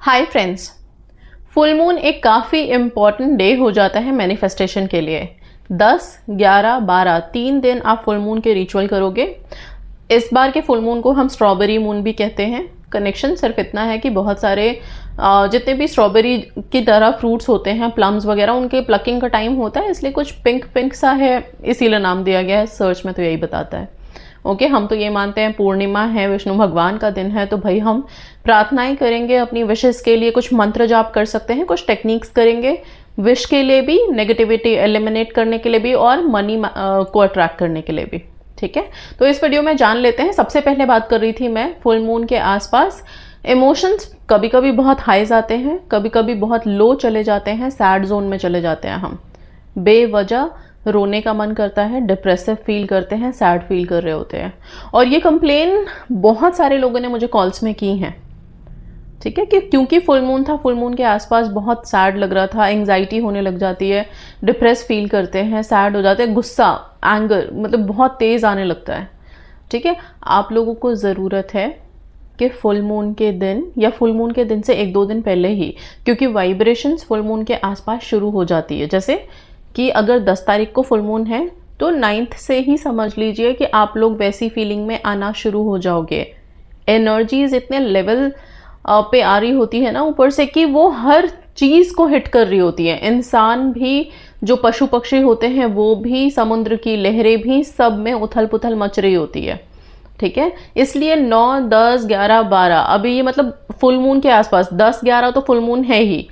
Hi friends, full moon एक काफ़ी important day हो जाता है मैनिफेस्टेशन के लिए। 10, 11, 12 3 दिन आप फुल मून के रिचुअल करोगे। इस बार के फुल मून को हम स्ट्रॉबेरी मून भी कहते हैं। कनेक्शन सिर्फ इतना है कि बहुत सारे जितने भी स्ट्रॉबेरी की तरह फ्रूट्स होते हैं, प्लम्स वगैरह, उनके प्लकिंग का टाइम होता है, इसलिए कुछ पिंक पिंक सा है, इसीलिए नाम दिया गया है। सर्च में तो यही बताता है। ओके, हम तो ये मानते हैं पूर्णिमा है, विष्णु भगवान का दिन है, तो भाई हम प्रार्थनाएं करेंगे अपनी विशेस के लिए। कुछ मंत्र जाप कर सकते हैं, कुछ टेक्निक्स करेंगे विश के लिए भी, नेगेटिविटी एलिमिनेट करने के लिए भी, और मनी को अट्रैक्ट करने के लिए भी। ठीक है, तो इस वीडियो में जान लेते हैं। सबसे पहले बात कर रही थी मैं फुल मून के आसपास। इमोशंस कभी कभी बहुत हाई जाते हैं, कभी कभी बहुत लो चले जाते हैं, सैड जोन में चले जाते हैं। हम बेवजह रोने का मन करता है, डिप्रेसिव फील करते हैं, सैड फील कर रहे होते हैं। और ये कंप्लेन बहुत सारे लोगों ने मुझे कॉल्स में की हैं। ठीक है, कि क्योंकि फुल मून था, फुल मून के आसपास बहुत सैड लग रहा था, एंग्जाइटी होने लग जाती है, डिप्रेस फील करते हैं, सैड हो जाते हैं, गुस्सा, एंगर मतलब बहुत तेज़ आने लगता है। ठीक है, आप लोगों को ज़रूरत है कि फुल मून के दिन या फुल मून के दिन से 1-2 दिन पहले ही, क्योंकि वाइब्रेशंस फुल मून के आसपास शुरू हो जाती है। जैसे कि अगर 10 तारीख को फुल मून है तो 9th से ही समझ लीजिए कि आप लोग वैसी फीलिंग में आना शुरू हो जाओगे। एनर्जीज इतने लेवल पे आ रही होती है ना ऊपर से, कि वो हर चीज़ को हिट कर रही होती है। इंसान भी, जो पशु पक्षी होते हैं वो भी, समुद्र की लहरें भी, सब में उथल पुथल मच रही होती है। ठीक है, इसलिए 9, 10, 11, 12 अभी ये मतलब फुल मून के आसपास, 10, 11 तो फुल मून है ही,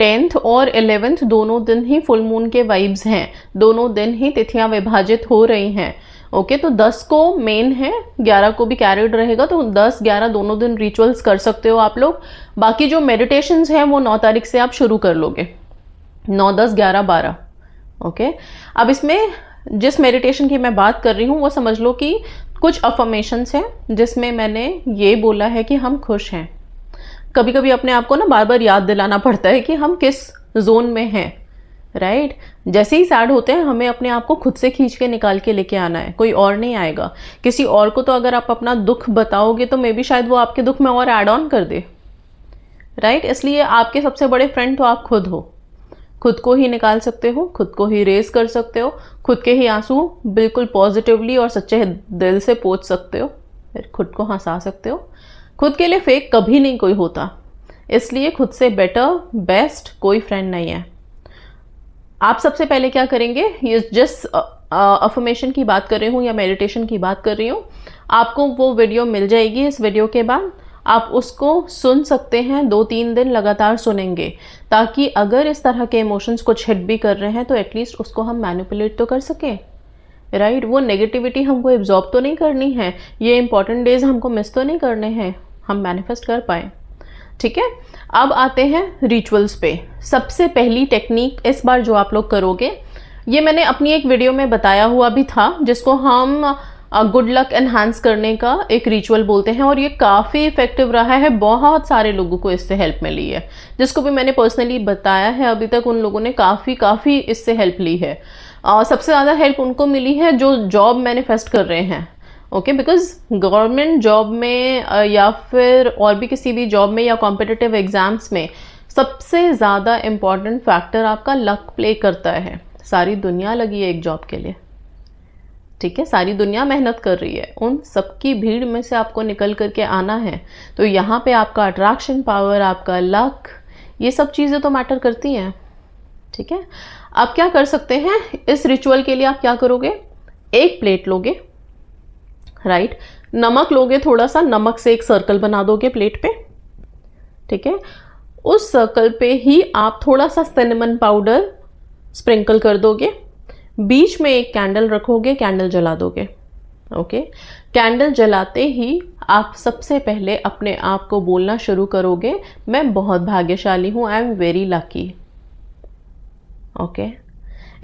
10th और 11th दोनों दिन ही फुल मून के वाइब्स हैं, दोनों दिन ही तिथियां विभाजित हो रही हैं। ओके, तो 10 को मेन है, 11 को भी कैरिड रहेगा, तो 10, 11 दोनों दिन रिचुअल्स कर सकते हो आप लोग। बाकी जो मेडिटेशंस हैं वो 9 तारीख से आप शुरू कर लोगे, 9, 10, 11, 12। ओके, अब इसमें जिस मेडिटेशन की मैं बात कर रही हूँ वो समझ लो कि कुछ अफर्मेशंस हैं जिसमें मैंने ये बोला है कि हम खुश हैं। कभी कभी अपने आप को ना बार बार याद दिलाना पड़ता है कि हम किस जोन में हैं। राइट, जैसे ही सैड होते हैं हमें अपने आप को खुद से खींच के निकाल के लेके आना है, कोई और नहीं आएगा। किसी और को तो अगर आप अपना दुख बताओगे तो मे बी शायद वो आपके दुख में और ऐड ऑन कर दे। राइट, इसलिए आपके सबसे बड़े फ्रेंड तो आप खुद हो। खुद को ही निकाल सकते हो, खुद को ही रेस कर सकते हो, खुद के ही आंसू बिल्कुल पॉजिटिवली और सच्चे दिल से पोंछ सकते हो, खुद को हंसा सकते हो। खुद के लिए फेक कभी नहीं कोई होता, इसलिए खुद से बेटर, बेस्ट कोई फ्रेंड नहीं है। आप सबसे पहले क्या करेंगे, ये जिस अफर्मेशन की बात कर रही हूँ या मेडिटेशन की बात कर रही हूँ, आपको वो वीडियो मिल जाएगी इस वीडियो के बाद। आप उसको सुन सकते हैं, 2-3 दिन लगातार सुनेंगे, ताकि अगर इस तरह के इमोशंस कुछ हिट भी कर रहे हैं तो एटलीस्ट उसको हम मैनिपुलेट तो कर सकें। राइट, वो नेगेटिविटी हमको एब्जॉर्ब तो नहीं करनी है, ये इंपॉर्टेंट डेज हमको मिस तो नहीं करने हैं, हम मैनिफेस्ट कर पाए। ठीक है, अब आते हैं रिचुअल्स पे। सबसे पहली टेक्निक इस बार जो आप लोग करोगे, ये मैंने अपनी एक वीडियो में बताया हुआ भी था, जिसको हम गुड लक एनहांस करने का एक रिचुअल बोलते हैं, और ये काफ़ी इफेक्टिव रहा है। बहुत सारे लोगों को इससे हेल्प मिली है, जिसको भी मैंने पर्सनली बताया है अभी तक उन लोगों ने काफ़ी इससे हेल्प ली है। सबसे ज़्यादा हेल्प उनको मिली है जो जॉब मैनिफेस्ट कर रहे हैं। ओके, बिकॉज गवर्नमेंट जॉब में या फिर और भी किसी भी जॉब में या कॉम्पिटिटिव एग्जाम्स में सबसे ज़्यादा इम्पॉर्टेंट फैक्टर आपका लक प्ले करता है। सारी दुनिया लगी है एक जॉब के लिए। ठीक है, सारी दुनिया मेहनत कर रही है, उन सबकी भीड़ में से आपको निकल करके आना है, तो यहाँ पे आपका अट्रैक्शन पावर, आपका लक, ये सब चीज़ें तो मैटर करती हैं। ठीक है, आप क्या कर सकते हैं इस रिचुअल के लिए, आप क्या करोगे, एक प्लेट लोगे। राइट, नमक लोगे, थोड़ा सा नमक से एक सर्कल बना दोगे प्लेट पे। ठीक है, उस सर्कल पे ही आप थोड़ा सा सिनेमन पाउडर स्प्रिंकल कर दोगे, बीच में एक कैंडल रखोगे, कैंडल जला दोगे। ओके, कैंडल जलाते ही आप सबसे पहले अपने आप को बोलना शुरू करोगे, मैं बहुत भाग्यशाली हूँ, I am very lucky. Okay,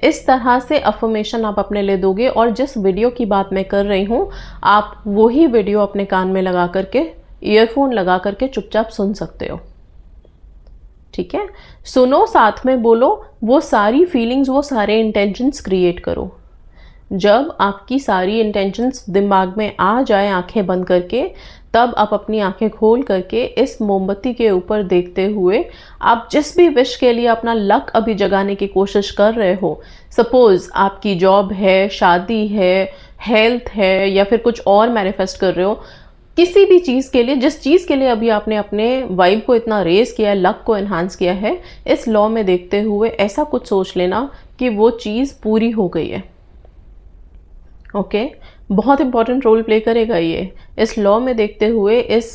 इस तरह से अफर्मेशन आप अपने लिए दोगे, और जिस वीडियो की बात मैं कर रही हूँ, आप वही वीडियो अपने कान में लगा करके, ईयरफोन लगा करके चुपचाप सुन सकते हो। ठीक है, सुनो, साथ में बोलो, वो सारी फीलिंग्स, वो सारे इंटेंशंस क्रिएट करो। जब आपकी सारी इंटेंशंस दिमाग में आ जाए आंखें बंद करके, तब आप अपनी आंखें खोल करके इस मोमबत्ती के ऊपर देखते हुए आप जिस भी विश के लिए अपना लक अभी जगाने की कोशिश कर रहे हो, सपोज आपकी जॉब है, शादी है, हेल्थ है, या फिर कुछ और मैनिफेस्ट कर रहे हो, किसी भी चीज़ के लिए, जिस चीज़ के लिए अभी आपने अपने वाइब को इतना रेज किया है, लक को एनहांस किया है, इस लॉ में देखते हुए ऐसा कुछ सोच लेना कि वो चीज़ पूरी हो गई है। ओके, बहुत इंपॉर्टेंट रोल प्ले करेगा ये। इस लॉ में देखते हुए इस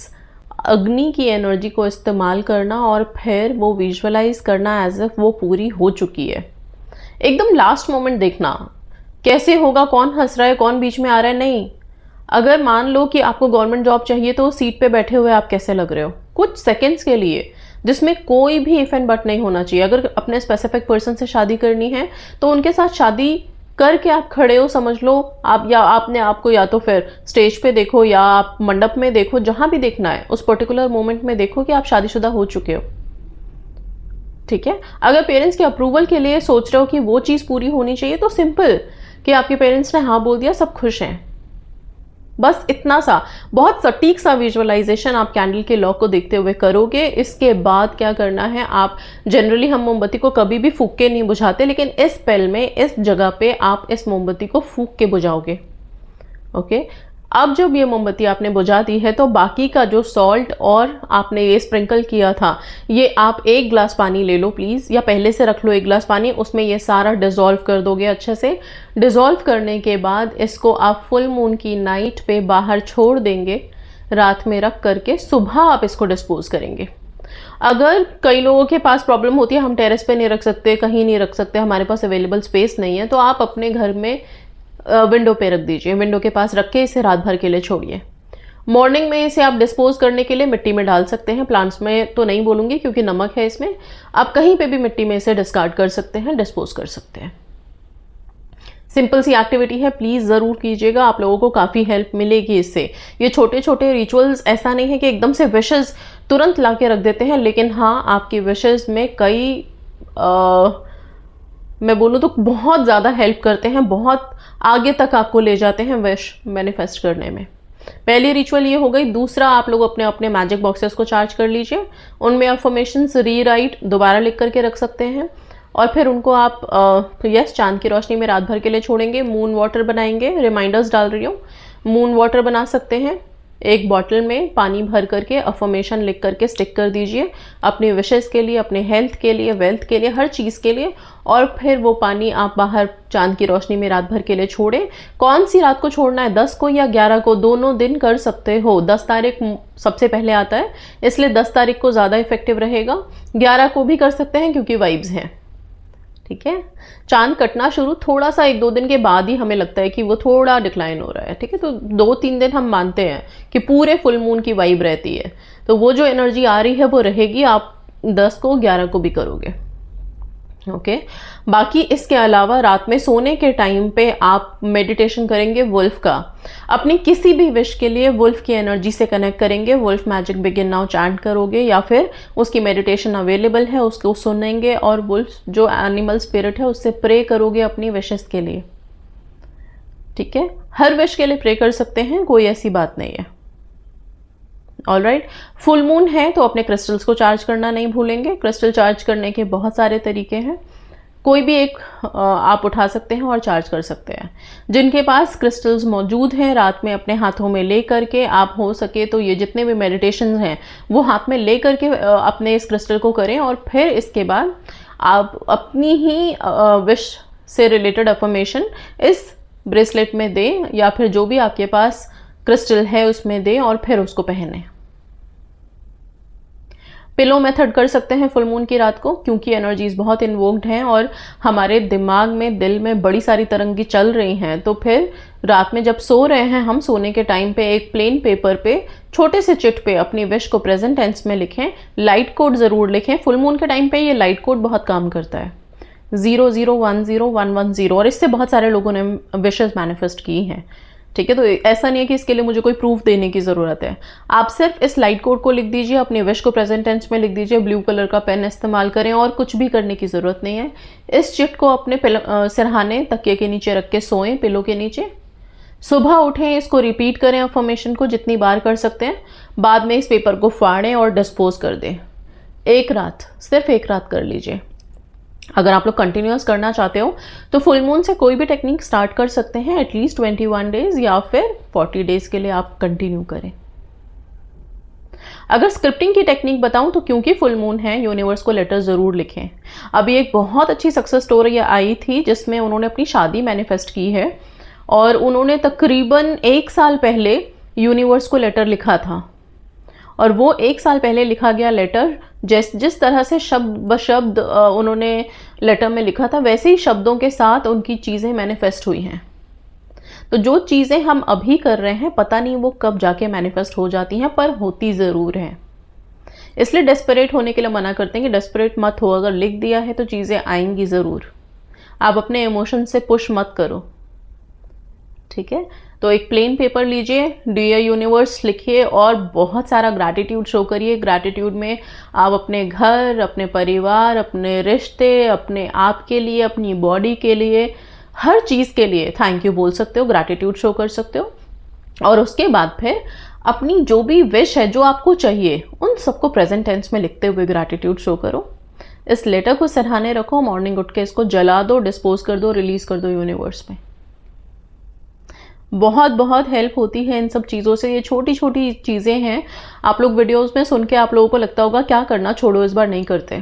अग्नि की एनर्जी को इस्तेमाल करना और फिर वो विजुअलाइज करना एज इफ वो पूरी हो चुकी है। एकदम लास्ट मोमेंट देखना कैसे होगा, कौन हंस रहा है, कौन बीच में आ रहा है, नहीं। अगर मान लो कि आपको गवर्नमेंट जॉब चाहिए तो सीट पे बैठे हुए आप कैसे लग रहे हो, कुछ सेकंड्स के लिए, जिसमें कोई भी इफ एंड बट नहीं होना चाहिए। अगर अपने स्पेसिफिक पर्सन से शादी करनी है तो उनके साथ शादी करके आप खड़े हो, समझ लो आप, या आपने आपको या तो फिर स्टेज पे देखो या आप मंडप में देखो, जहां भी देखना है उस पर्टिकुलर मोमेंट में देखो कि आप शादीशुदा हो चुके हो। ठीक है, अगर पेरेंट्स के अप्रूवल के लिए सोच रहे हो कि वो चीज़ पूरी होनी चाहिए तो सिंपल कि आपके पेरेंट्स ने हाँ बोल दिया, सब खुश हैं, बस इतना सा बहुत सटीक सा विजुअलाइजेशन आप कैंडल के लॉ को देखते हुए करोगे। इसके बाद क्या करना है, आप जनरली हम मोमबत्ती को कभी भी फूंक के नहीं बुझाते, लेकिन इस स्पेल में इस जगह पे आप इस मोमबत्ती को फूंक के बुझाओगे। ओके, अब जब ये मोमबत्ती आपने बुझा दी है तो बाकी का जो सॉल्ट और आपने ये स्प्रिंकल किया था, ये आप 1 ग्लास पानी ले लो प्लीज़, या पहले से रख लो 1 ग्लास पानी, उसमें ये सारा डिज़ोल्व कर दोगे अच्छे से। डिज़ोल्व करने के बाद इसको आप फुल मून की नाइट पे बाहर छोड़ देंगे, रात में रख करके सुबह आप इसको डिस्पोज करेंगे। अगर कई लोगों के पास प्रॉब्लम होती है, हम टेरेस पे नहीं रख सकते, कहीं नहीं रख सकते, हमारे पास अवेलेबल स्पेस नहीं है, तो आप अपने घर में विंडो पे रख दीजिए, विंडो के पास रख के इसे रात भर के लिए छोड़िए। मॉर्निंग में इसे आप डिस्पोज करने के लिए मिट्टी में डाल सकते हैं, प्लांट्स में तो नहीं बोलूँगी क्योंकि नमक है इसमें, आप कहीं पे भी मिट्टी में इसे डिस्कार्ड कर सकते हैं, डिस्पोज कर सकते हैं। सिंपल सी एक्टिविटी है, प्लीज़ ज़रूर कीजिएगा, आप लोगों को काफ़ी हेल्प मिलेगी इससे। ये छोटे छोटे रिचुअल्स ऐसा नहीं है कि एकदम से विशेज़ तुरंत ला के रख देते हैं, लेकिन हाँ आपकी विशेज़ में कई मैं बोलूँ तो बहुत ज़्यादा हेल्प करते हैं, बहुत आगे तक आपको ले जाते हैं विश मैनिफेस्ट करने में। पहली रिचुअल ये हो गई। दूसरा, आप लोग अपने अपने मैजिक बॉक्सेस को चार्ज कर लीजिए, उनमें अफर्मेशंस रीराइट दोबारा लिख करके रख सकते हैं, और फिर उनको आप चांद की रोशनी में रात भर के लिए छोड़ेंगे। मून वाटर बनाएंगे, रिमाइंडर्स डाल रही हूँ, मून वाटर बना सकते हैं, एक बॉटल में पानी भर करके अफर्मेशन लिख करके स्टिक कर दीजिए अपनी विशेस के लिए, अपने हेल्थ के लिए, वेल्थ के लिए, हर चीज़ के लिए, और फिर वो पानी आप बाहर चांद की रोशनी में रात भर के लिए छोड़ें। कौन सी रात को छोड़ना है, 10 को या 11 को, दोनों दिन कर सकते हो। 10 तारीख सबसे पहले आता है इसलिए 10 तारीख को ज़्यादा इफेक्टिव रहेगा, 11 को भी कर सकते हैं क्योंकि वाइब्स हैं। ठीक है, चांद कटना शुरू थोड़ा सा 1-2 दिन के बाद ही हमें लगता है कि वो थोड़ा डिक्लाइन हो रहा है। ठीक है, तो 2-3 दिन हम मानते हैं कि पूरे फुल मून की वाइब रहती है, तो वो जो एनर्जी आ रही है वो रहेगी, आप 10 को 11 को भी करोगे। ओके, बाकी इसके अलावा रात में सोने के टाइम पे आप मेडिटेशन करेंगे वुल्फ का, अपनी किसी भी विश के लिए वुल्फ की एनर्जी से कनेक्ट करेंगे, wolf magic begin now chant करोगे, या फिर उसकी मेडिटेशन अवेलेबल है उसको सुनेंगे, और वुल्फ जो एनिमल स्पिरिट है उससे प्रे करोगे अपनी विशेस के लिए। ठीक है, हर विश के लिए प्रे कर सकते हैं, कोई ऐसी बात नहीं है। ऑलराइट, फुल मून है तो अपने क्रिस्टल्स को चार्ज करना नहीं भूलेंगे। क्रिस्टल चार्ज करने के बहुत सारे तरीके हैं, कोई भी एक आप उठा सकते हैं और चार्ज कर सकते हैं। जिनके पास क्रिस्टल्स मौजूद हैं, रात में अपने हाथों में ले करके आप हो सके तो ये जितने भी मेडिटेशन हैं वो हाथ में ले करके अपने इस क्रिस्टल को करें, और फिर इसके बाद आप अपनी ही विश से रिलेटेड अफर्मेशन इस ब्रेसलेट में दें, या फिर जो भी आपके पास क्रिस्टल है उसमें दें, और फिर उसको पहने। पिलो मेथड कर सकते हैं फुल मून की रात को, क्योंकि एनर्जीज बहुत इन्वोक्ड हैं और हमारे दिमाग में, दिल में बड़ी सारी तरंगी चल रही हैं, तो फिर रात में जब सो रहे हैं हम, सोने के टाइम पे एक प्लेन पेपर पे छोटे से चिट पे अपनी विश को प्रेजेंट टेंस में लिखें, लाइट कोड ज़रूर लिखें। फुल मून के टाइम पे ये लाइट कोड बहुत काम करता है, 00101110, और इससे बहुत सारे लोगों ने विशेस मैनिफेस्ट की हैं। ठीक है, तो ऐसा नहीं है कि इसके लिए मुझे कोई प्रूफ देने की ज़रूरत है, आप सिर्फ इस लाइट कोड को लिख दीजिए, अपनी विश को प्रेजेंट टेंस में लिख दीजिए, ब्लू कलर का पेन इस्तेमाल करें, और कुछ भी करने की ज़रूरत नहीं है। इस चिट को अपने सिरहाने तकिए के नीचे रख के सोएं, पिलो के नीचे। सुबह उठें, इसको रिपीट करें अफर्मेशन को जितनी बार कर सकते हैं, बाद में इस पेपर को फाड़ें और डिस्पोज कर दें। एक रात, सिर्फ एक रात कर लीजिए। अगर आप लोग कंटिन्यूस करना चाहते हो तो फुल मून से कोई भी टेक्निक स्टार्ट कर सकते हैं, एटलीस्ट 21 डेज या फिर 40 डेज के लिए आप कंटिन्यू करें। अगर स्क्रिप्टिंग की टेक्निक बताऊं तो क्योंकि फुल मून है, यूनिवर्स को लेटर ज़रूर लिखें। अभी एक बहुत अच्छी सक्सेस स्टोरी आई थी जिसमें उन्होंने अपनी शादी मैनिफेस्ट की है और उन्होंने तकरीबन 1 साल पहले यूनिवर्स को लेटर लिखा था और वो 1 साल पहले लिखा गया लेटर जिस तरह से शब्द ब शब्द उन्होंने लेटर में लिखा था, वैसे ही शब्दों के साथ उनकी चीज़ें मैनिफेस्ट हुई हैं। तो जो चीज़ें हम अभी कर रहे हैं पता नहीं वो कब जाके मैनिफेस्ट हो जाती हैं, पर होती ज़रूर हैं। इसलिए डेस्परेट होने के लिए मना करते हैं कि डेस्परेट मत हो, अगर लिख दिया है तो चीज़ें आएंगी ज़रूर। आप अपने इमोशन से पुश मत करो, ठीक है। तो एक प्लेन पेपर लीजिए, डियर यूनिवर्स लिखिए और बहुत सारा ग्रैटिट्यूड शो करिए। ग्रैटिट्यूड में आप अपने घर, अपने परिवार, अपने रिश्ते, अपने आप के लिए, अपनी बॉडी के लिए, हर चीज़ के लिए थैंक यू बोल सकते हो, ग्रैटिट्यूड शो कर सकते हो। और उसके बाद फिर अपनी जो भी विश है, जो आपको चाहिए, उन सबको प्रेजेंट टेंस में लिखते हुए ग्रैटिट्यूड शो करो। इस लेटर को सराहने रखो, मॉर्निंग उठ के इसको जला दो, डिस्पोज कर दो, रिलीज कर दो यूनिवर्स में। बहुत बहुत हेल्प होती है इन सब चीज़ों से। ये छोटी छोटी चीज़ें हैं, आप लोग वीडियोस में सुन के आप लोगों को लगता होगा क्या करना, छोड़ो इस बार नहीं करते।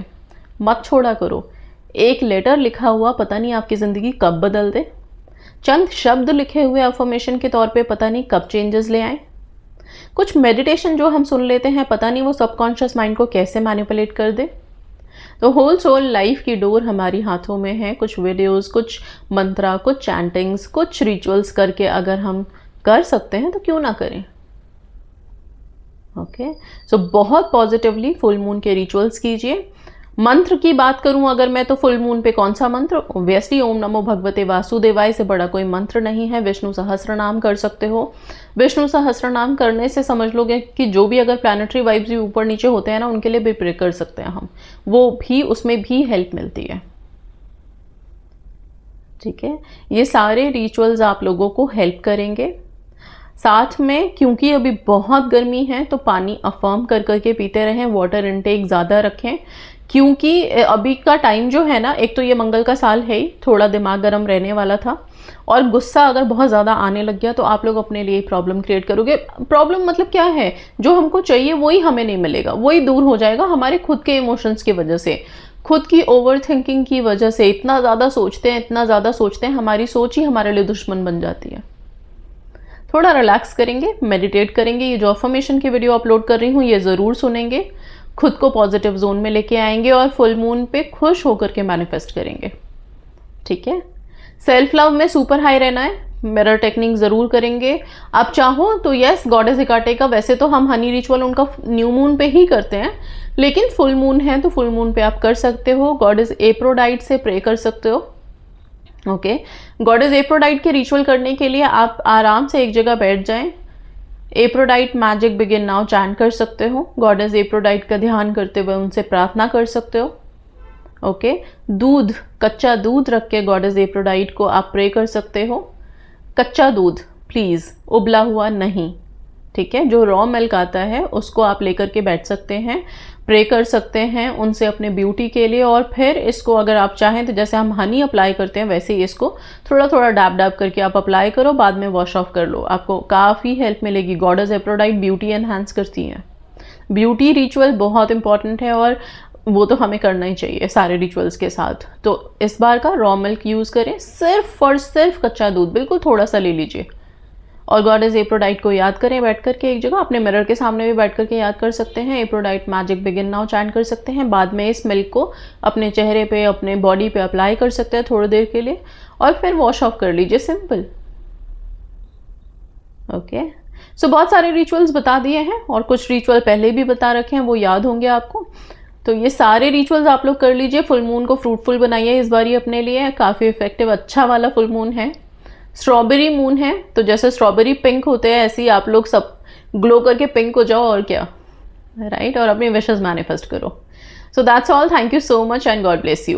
मत छोड़ा करो। एक लेटर लिखा हुआ पता नहीं आपकी ज़िंदगी कब बदल दे। चंद शब्द लिखे हुए अफर्मेशन के तौर पे पता नहीं कब चेंजेस ले आए। कुछ मेडिटेशन जो हम सुन लेते हैं पता नहीं वो सबकॉन्शियस माइंड को कैसे मैनिपुलेट कर दे। तो होल सोल लाइफ की डोर हमारी हाथों में है। कुछ वीडियोस, कुछ मंत्रा, कुछ चैंटिंग्स, कुछ रिचुअल्स करके अगर हम कर सकते हैं तो क्यों ना करें। ओके, सो बहुत पॉजिटिवली फुल मून के रिचुअल्स कीजिए। मंत्र की बात करूं अगर मैं, तो फुल मून पे कौन सा मंत्र, ऑब्वियसली ओम नमो भगवते वासुदेवाय से बड़ा कोई मंत्र नहीं है। विष्णु सहस्त्र नाम कर सकते हो। विष्णु सहस्त्र नाम करने से समझ लोगे कि जो भी अगर प्लानिटरी वाइब्स भी ऊपर नीचे होते हैं ना, उनके लिए भी प्रे कर सकते हैं हम, वो भी उसमें भी हेल्प मिलती है, ठीक है। ये सारे रिचुअल्स आप लोगों को हेल्प करेंगे। साथ में क्योंकि अभी बहुत गर्मी है तो पानी अफर्म कर करके पीते रहें, वाटर इनटेक ज़्यादा रखें, क्योंकि अभी का टाइम जो है ना, एक तो ये मंगल का साल है ही, थोड़ा दिमाग गर्म रहने वाला था, और गुस्सा अगर बहुत ज़्यादा आने लग गया तो आप लोग अपने लिए प्रॉब्लम क्रिएट करोगे। प्रॉब्लम मतलब क्या है, जो हमको चाहिए वही हमें नहीं मिलेगा, वही दूर हो जाएगा हमारे खुद के इमोशंस की वजह से, खुद की ओवर थिंकिंग की वजह से। इतना ज़्यादा सोचते हैं, इतना ज़्यादा सोचते हैं, हमारी सोच ही हमारे लिए दुश्मन बन जाती है। थोड़ा रिलैक्स करेंगे, मेडिटेट करेंगे, ये जो अफर्मेशन की वीडियो अपलोड कर रही हूँ ये ज़रूर सुनेंगे, खुद को पॉजिटिव जोन में लेके आएंगे और फुल मून पे खुश होकर के मैनिफेस्ट करेंगे, ठीक है। सेल्फ लव में सुपर हाई रहना है, मिरर टेक्निक ज़रूर करेंगे। आप चाहो तो यस, गॉडेस हेकाटे का वैसे तो हम हनी रिचुअल उनका न्यू मून पे ही करते हैं, लेकिन फुल मून है तो फुल मून पे आप कर सकते हो। गॉडेस एप्रोडाइट से प्रे कर सकते हो, ओके। गॉडेस एप्रोडाइट के रिचुअल करने के लिए आप आराम से एक जगह बैठ जाएं, एप्रोडाइट मैजिक बिगिन नाउ चैंट कर सकते हो, गॉडेस एप्रोडाइट का ध्यान करते हुए उनसे प्रार्थना कर सकते हो, ओके। दूध, कच्चा दूध रख के गॉडेस एप्रोडाइट को आप प्रे कर सकते हो। कच्चा दूध प्लीज़, उबला हुआ नहीं, ठीक है। जो रॉ मिल्क आता है उसको आप लेकर के बैठ सकते हैं, प्रे कर सकते हैं उनसे अपने ब्यूटी के लिए। और फिर इसको अगर आप चाहें तो जैसे हम हनी अप्लाई करते हैं वैसे ही इसको थोड़ा थोड़ा डैब डैब करके आप अप्लाई करो, बाद में वॉश ऑफ कर लो, आपको काफ़ी हेल्प मिलेगी। गॉडेस एप्रोडाइट ब्यूटी एनहांस करती हैं। ब्यूटी रिचुअल बहुत इंपॉर्टेंट है और वो तो हमें करना ही चाहिए सारे रिचुअल्स के साथ। तो इस बार का रॉ मिल्क यूज़ करें, सिर्फ और सिर्फ कच्चा दूध, बिल्कुल थोड़ा सा ले लीजिए। और गॉडेस एप्रोडाइट को याद करें बैठ करके एक जगह, अपने मिरर के सामने भी बैठ करके याद कर सकते हैं। एप्रोडाइट मैजिक बिगिन नाउ चैंट कर सकते हैं। बाद में इस मिल्क को अपने चेहरे पे, अपने बॉडी पे अप्लाई कर सकते हैं थोड़ी देर के लिए और फिर वॉश ऑफ कर लीजिए, सिंपल, ओके। सो बहुत सारे रिचुअल्स बता दिए हैं और कुछ रिचुअल पहले भी बता रखे हैं, वो याद होंगे आपको। तो ये सारे रिचुअल्स आप लोग कर लीजिए। फुल मून को फ्रूटफुल बनाइए इस बार, ये अपने लिए काफ़ी इफेक्टिव, अच्छा वाला फुल मून है। स्ट्रॉबेरी मून है तो जैसे स्ट्रॉबेरी पिंक होते हैं ऐसे ही आप लोग सब ग्लो करके पिंक हो जाओ, और क्या, राइट। और अपनी विशेस मैनिफेस्ट करो। So that's all, thank you so much and God bless you.